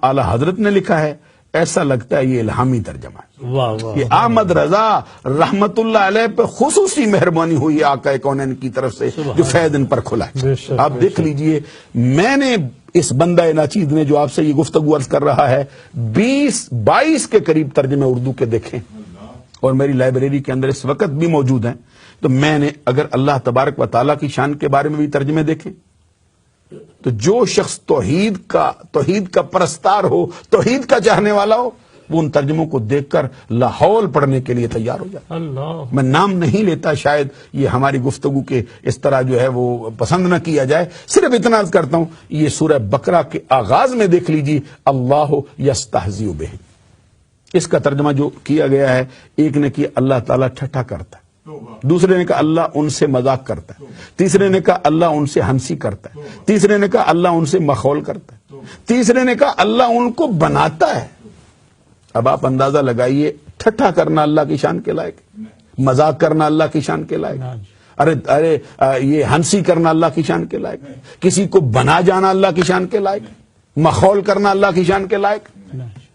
اعلی حضرت نے لکھا ہے، ایسا لگتا ہے یہ الہامی ترجمہ ہے۔ واہ واہ، یہ احمد رضا رحمت اللہ علیہ پہ خصوصی مہربانی ہوئی ہے آقا کونین کی طرف سے، جو فیض ان پر کھلا ہے۔ بے شک، آپ دیکھ لیجئے، میں نے اس بندہ ناچیز نے جو آپ سے یہ گفتگو عرض کر رہا ہے 22 کے قریب ترجمے اردو کے دیکھیں، اور میری لائبریری کے اندر اس وقت بھی موجود ہیں۔ تو میں نے اگر اللہ تبارک و تعالیٰ کی شان کے بارے میں بھی ترجمے دیکھیں، تو جو شخص توحید کا پرستار ہو، توحید کا چاہنے والا ہو، وہ ان ترجموں کو دیکھ کر لاہور پڑھنے کے لیے تیار ہو جائے۔ اللہ، میں نام نہیں لیتا، شاید یہ ہماری گفتگو کے اس طرح جو ہے وہ پسند نہ کیا جائے، صرف اتنا عرض کرتا ہوں، یہ سورہ بقرہ کے آغاز میں دیکھ لیجیے، اللہ یستہزئ بہم، اس کا ترجمہ جو کیا گیا ہے، ایک نے کیا اللہ تعالیٰ ٹھٹھا کرتا ہے، دوسرے نے کہا اللہ ان سے مذاق کرتا ہے، تیسرے نے کہا اللہ ان سے ہنسی کرتا ہے، تیسرے نے کہا اللہ ان سے مخول کرتا ہے، تیسرے نے کہا اللہ ان کو بناتا ہے۔ اب آپ اندازہ لگائیے، ٹھٹھا کرنا اللہ کی شان کے لائق، مذاق کرنا اللہ کی شان کے لائق، ارے یہ ہنسی کرنا اللہ کی شان کے لائق، کسی کو بنا جانا اللہ کی شان کے لائق، مخول کرنا اللہ کی شان کے لائق۔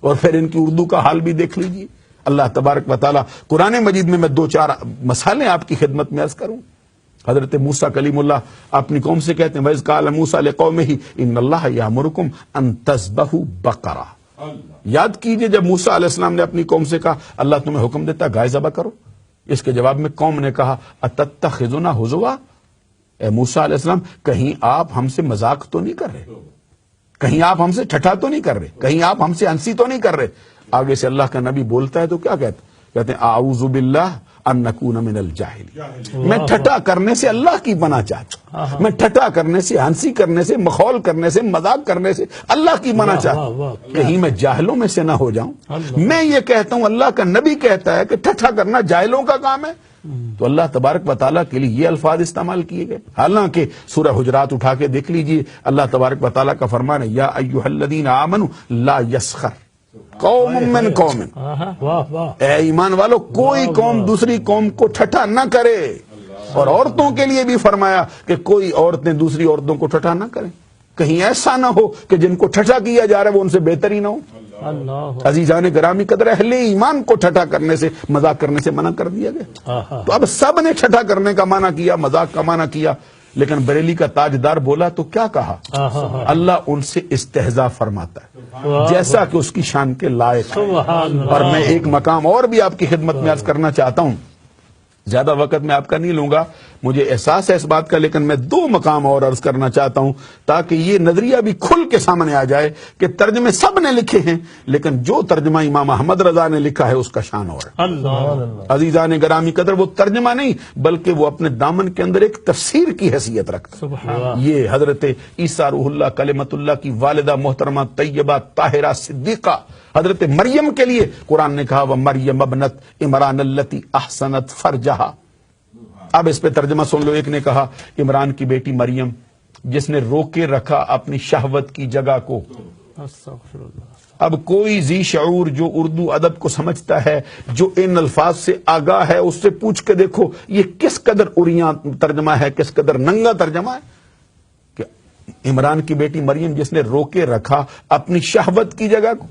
اور پھر ان کی اردو کا حال بھی دیکھ لیجیے۔ اللہ تبارک و تعالیٰ قرآن مجید میں 2-4 مسئلے آپ کی خدمت میں عرض کروں۔ حضرت موسیٰ کلیم اللہ اپنی قوم سے کہتے ہیں، وَإِذْ قَالَ مُوسَىٰ لِقَوْمِهِ إِنَّ اللَّهَ يَأْمُرُكُمْ أَن تَذْبَحُوا بَقَرَةً۔ یاد کیجئے جب موسیٰ علیہ السلام نے اپنی قوم سے کہا اللہ تمہیں حکم دیتا گائے ذبح کرو، اس کے جواب میں قوم نے کہا أَتَتَّخِذُنَا هُزُوًا، اے موسیٰ علیہ السلام کہیں آپ ہم سے مذاق تو نہیں کر رہے، کہیں آپ ہم سے ٹھٹھا تو نہیں کر رہے، کہیں آپ ہم سے ہنسی تو نہیں کر رہے۔ آگے سے اللہ کا نبی بولتا ہے تو کیا کہتے ہیں اعوذ باللہ ان نکون من الجاہلین، میں ٹھٹھا کرنے سے اللہ کی پناہ چاہتا ہوں، میں ٹھٹھا کرنے سے، ہنسی کرنے سے، مخول کرنے سے، مذاق کرنے سے اللہ کی پناہ چاہتا ہوں، کہیں میں جاہلوں میں سے نہ ہو جاؤں۔ میں یہ کہتا ہوں، اللہ کا نبی کہتا ہے کہ ٹھٹھا کرنا جاہلوں کا کام ہے، تو اللہ تبارک و تعالیٰ کے لیے یہ الفاظ استعمال کیے گئے۔ حالانکہ سورہ حجرات اٹھا کے دیکھ لیجئے، اللہ تبارک و تعالیٰ کا فرمان ہے، یا ایھا الذین آمنوا لا یسخر قوم من قوم، واہ واہ، اے ایمان والو کوئی قوم دوسری قوم کو ٹھٹھا نہ کرے۔ اور عورتوں کے لیے بھی فرمایا کہ کوئی عورتیں دوسری عورتوں کو ٹھٹھا نہ کریں، کہیں ایسا نہ ہو کہ جن کو ٹھٹھا کیا جا رہا ہے وہ ان سے بہتر ہی نہ ہو۔ اللہ، عزیزان گرامی قدر، اہل ایمان کو ٹھٹھا کرنے سے، مذاق کرنے سے منع کر دیا گیا۔ تو اب سب نے ٹھٹھا کرنے کا منع کیا، مذاق کا منع کیا، لیکن بریلی کا تاجدار بولا تو کیا کہا؟ اللہ ان سے استہزاء فرماتا ہے جیسا کہ اس کی شان کے لائق ہے۔ اور میں ایک مقام اور بھی آپ کی خدمت میں عرض کرنا چاہتا ہوں، زیادہ وقت میں آپ کا نہیں لوں گا، مجھے احساس ہے اس بات کا، لیکن میں 2 مقام اور عرض کرنا چاہتا ہوں تاکہ یہ نظریہ بھی کھل کے سامنے آ جائے کہ ترجمے سب نے لکھے ہیں، لیکن جو ترجمہ امام احمد رضا نے لکھا ہے اس کا شان اور ہے۔ اللہ، عزیزان گرامی قدر، وہ ترجمہ نہیں بلکہ وہ اپنے دامن کے اندر ایک تفسیر کی حیثیت رکھتا ہے۔ سبحان، یہ حضرت عیسیٰ روح اللہ کلمت اللہ کی والدہ محترمہ طیبہ طاہرہ صدیقہ حضرت مریم کے لیے قرآن نے کہا وَمَرْيَمَ ابْنَتَ عِمْرَانَ الَّتِي أَحْسَنَتْ فَرْجَهَا۔ اب اس پہ ترجمہ سن لو۔ ایک نے کہا عمران کی بیٹی مریم جس نے روکے رکھا اپنی شہوت کی جگہ کو۔ استغفر اللہ، اب کوئی ذی شعور جو اردو ادب کو سمجھتا ہے، جو ان الفاظ سے آگاہ ہے، اس سے پوچھ کے دیکھو یہ کس قدر عریاں ترجمہ ہے، کس قدر ننگا ترجمہ ہے کہ عمران کی بیٹی مریم جس نے روکے رکھا اپنی شہوت کی جگہ کو۔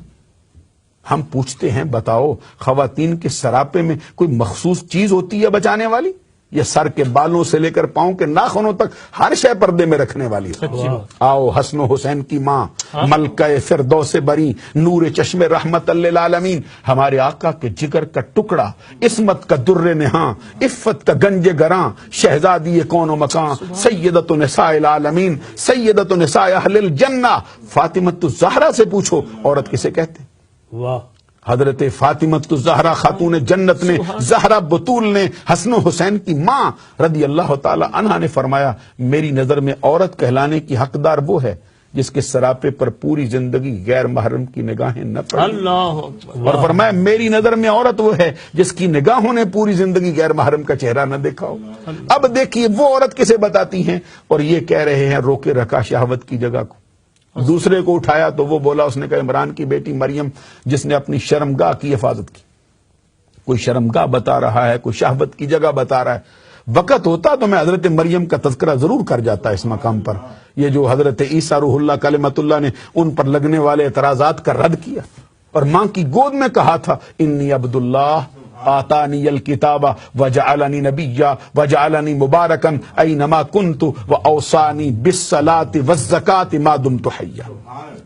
ہم پوچھتے ہیں بتاؤ خواتین کے سراپے میں کوئی مخصوص چیز ہوتی ہے بچانے والی؟ یہ سر کے بالوں سے لے کر پاؤں کے ناخنوں تک ہر شے پردے میں رکھنے والی ہے۔ آؤ حسن و حسین کی ماں ملکہ فردوس بری نور چشم رحمت للعالمین، ہمارے آقا کے جگر کا ٹکڑا، عصمت کا در نہاں، عفت کا گنج گراں، شہزادی کون و مکان، سیدۃ نساء العالمین، سیدۃ نساء اہل الجنہ، فاطمۃ الزہرا سے پوچھو عورت کسے کہتے ہیں؟ واہ، حضرت فاطمۃ الزہرا خاتون جنت نے، زہرا بطول نے، حسن و حسین کی ماں رضی اللہ تعالی عنہا نے فرمایا میری نظر میں عورت کہلانے کی حقدار وہ ہے جس کے سراپے پر پوری زندگی غیر محرم کی نگاہیں نہ پڑیں۔ اللہ، اور فرمایا میری نظر میں عورت وہ ہے جس کی نگاہوں نے پوری زندگی غیر محرم کا چہرہ نہ دیکھا ہو۔ اب دیکھیے وہ عورت کسے بتاتی ہیں، اور یہ کہہ رہے ہیں روکے رکھا شہوت کی جگہ کو۔ دوسرے کو اٹھایا تو وہ بولا، اس نے کہا عمران کی بیٹی مریم جس نے اپنی شرمگاہ کی حفاظت کی۔ کوئی شرمگاہ بتا رہا ہے، کوئی شہوت کی جگہ بتا رہا ہے۔ وقت ہوتا تو میں حضرت مریم کا تذکرہ ضرور کر جاتا اس مقام پر. یہ جو حضرت عیسیٰ روح اللہ کلمۃ اللہ نے ان پر لگنے والے اعتراضات کا رد کیا اور ماں کی گود میں کہا تھا انی عبد اللہ آتانی الکتاب وجعلنی نبیا وجعلنی مبارکا اینما کنت واوصانی بالصلاۃ والزکاۃ ما دمت حیا.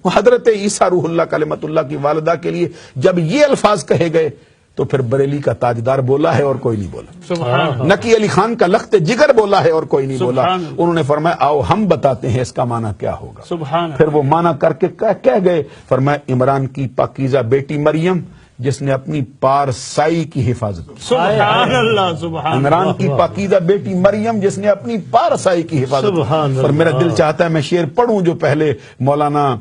وہ حضرت عیسیٰ روح اللہ کلمۃ اللہ کی والدہ کے لیے جب یہ الفاظ کہے گئے تو پھر بریلی کا تاجدار بولا ہے اور کوئی نہیں بولا. سبحان نقی علی خان کا لخت جگر بولا ہے اور کوئی نہیں بولا. سبحان اللہ. انہوں نے فرمایا آؤ ہم بتاتے ہیں اس کا معنی کیا ہوگا. سبحان پھر وہ معنی کر کے کہہ گئے. فرمایا عمران کی پاکیزہ بیٹی مریم جس نے اپنی پارسائی کی حفاظت کی. سبحان اللہ. سبحان عمران کی پاکیزہ بیٹی مریم جس نے اپنی پارسائی کی حفاظت سبحان کی. اور میرا اللہ. دل چاہتا ہے میں شعر پڑھوں جو پہلے مولانا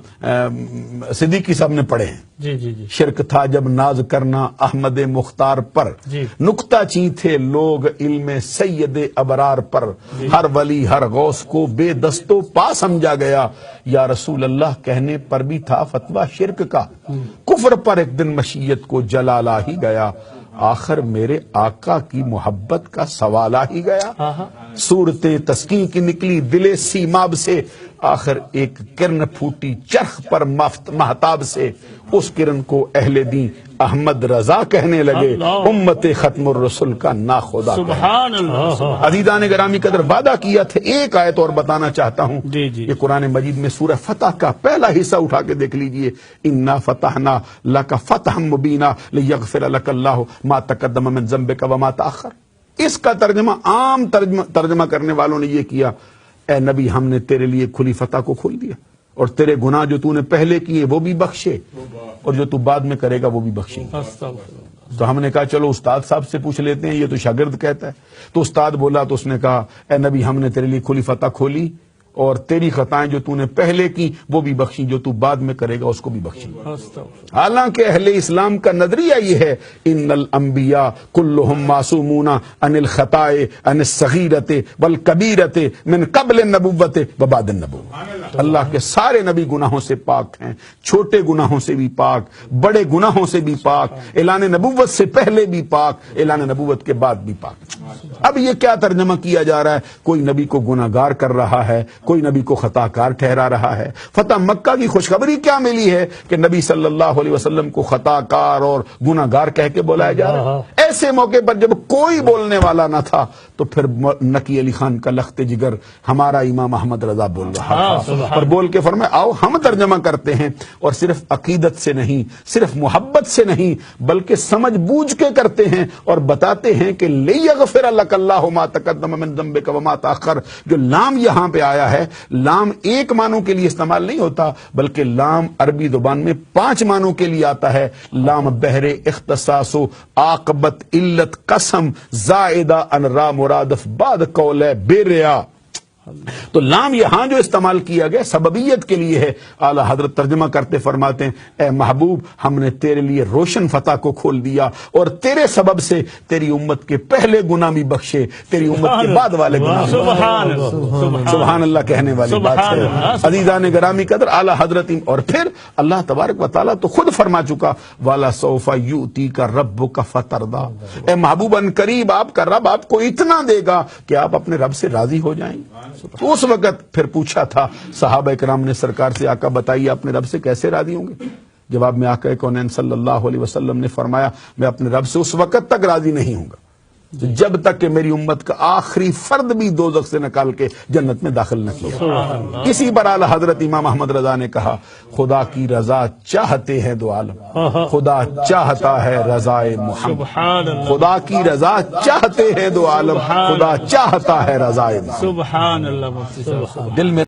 صدیقی صاحب نے پڑھے ہیں. جی جی جی. شرک تھا جب ناز کرنا احمد مختار پر, جی. نکتہ چی تھے لوگ علم سید ابرار پر, ہر ولی ہر غوث کو بے دستو پا سمجھا گیا, یا رسول اللہ کہنے پر بھی تھا فتویٰ شرک کا, کفر پر ایک دن مشیت کو جلال آ ہی گیا, آخر میرے آقا کی محبت کا سوال آ ہی گیا, صورت تسکین کی نکلی دل سیماب سے, آخر ایک کرن پھوٹی چرخ پر مہتاب سے, اس کرن کو اہل دین احمد رضا کہنے لگے, اللہ. امت ختم الرسل کا ناخدا کہنے. سبحان اللہ. عزیزان گرامی قدر وعدہ کیا تھا. ایک آیت اور بتانا چاہتا ہوں. جی جی. یہ قرآن مجید میں سورہ فتح کا پہلا حصہ اٹھا کے دیکھ لیجئے. انا فتحنا لک فتحا مبینا لیغفر لک اللہ ما تقدم من ذنبک وما تاخر. اس کا ترجمہ عام ترجمہ کرنے والوں نے یہ کیا, اے نبی ہم نے تیرے لیے کھلی فتح کو کھول دیا اور تیرے گناہ جو تو نے پہلے کیے وہ بھی بخشے اور جو تو بعد میں کرے گا وہ بھی بخشیں گے. استغفر اللہ. تو ہم نے کہا چلو استاد صاحب سے پوچھ لیتے ہیں, یہ تو شاگرد کہتا ہے. تو استاد بولا تو اس نے کہا اے نبی ہم نے تیرے لیے کھلی فتح کھولی اور تیری خطائیں جو تو نے پہلے کی وہ بھی بخشیں, جو تو بعد میں کرے گا اس کو بھی بخشیں. استغفر. حالانکہ اہل اسلام کا نظریہ یہ ہے ان الانبیاء کلہم معصومون عن الخطاء عن الصغیرۃ والکبیرۃ من قبل النبوۃ وبعد النبوۃ. اللہ کے سارے نبی گناہوں سے پاک ہیں, چھوٹے گناہوں سے بھی پاک, بڑے گناہوں سے بھی پاک, اعلان نبوت سے پہلے بھی پاک, اعلان نبوت کے بعد بھی پاک. اب یہ کیا ترجمہ کیا جا رہا ہے, کوئی نبی کو گناہ گار کر رہا ہے, کوئی نبی کو خطا کار ٹھہرا رہا ہے. فتح مکہ کی خوشخبری کیا ملی ہے کہ نبی صلی اللہ علیہ وسلم کو خطا کار اور گناہ گار کہہ کے بلایا جا رہا ہے. ایسے موقع پر جب کوئی بولنے والا نہ تھا تو پھر نقی علی خان کا لخت جگر ہمارا امام احمد رضا بول رہا تھا اور بول کے فرمایا آؤ ہم ترجمہ کرتے ہیں, اور صرف عقیدت سے نہیں, صرف محبت سے نہیں, بلکہ سمجھ بوجھ کے کرتے ہیں اور بتاتے ہیں کہ لیغفر لک اللہ ما تقدم من ذنبک وما تاخر. جو لام یہاں پہ آیا ہے, لام ایک معنوں کے لیے استعمال نہیں ہوتا بلکہ لام عربی زبان میں 5 معنوں کے لیے آتا ہے. لام بہر اختصاص و عاقبت علت قسم زائدہ ان را مرادف بعد قول بے ریا. تو لام یہاں جو استعمال کیا گیا سببیت کے لیے ہے. اعلیٰ حضرت ترجمہ کرتے فرماتے ہیں اے محبوب ہم نے تیرے لیے روشن فتح کو کھول دیا اور تیرے سبب سے تیری امت کے پہلے گناہ بھی بخشے, تیری امت کے بعد والے گناہ بھی. سبحان اللہ. سبحان اللہ کہنے والی بات ہے. عزیزان گرامی قدر اعلیٰ حضرت, اور پھر اللہ تبارک و تعالیٰ تو خود فرما چکا والا سوف یؤتیک ربک فترضی. اے محبوب ان قریب آپ کا رب آپ کو اتنا دے گا کہ آپ اپنے رب سے راضی ہو جائیں. تو اس وقت پھر پوچھا تھا صحابہ کرام نے سرکار سے, آقا بتائیے اپنے رب سے کیسے راضی ہوں گے؟ جواب میں آقا کونین صلی اللہ علیہ وسلم نے فرمایا میں اپنے رب سے اس وقت تک راضی نہیں ہوں گا جب تک کہ میری امت کا آخری فرد بھی دوزخ سے نکال کے جنت میں داخل نہ کیا. کسی پر اعلیٰ حضرت امام احمد رضا نے کہا خدا کی رضا چاہتے ہیں دو عالم, خدا چاہتا ہے رضائے محمد. خدا کی رضا چاہتے ہیں دو عالم, خدا چاہتا ہے رضائے محمد. سبحان اللہ. دل میں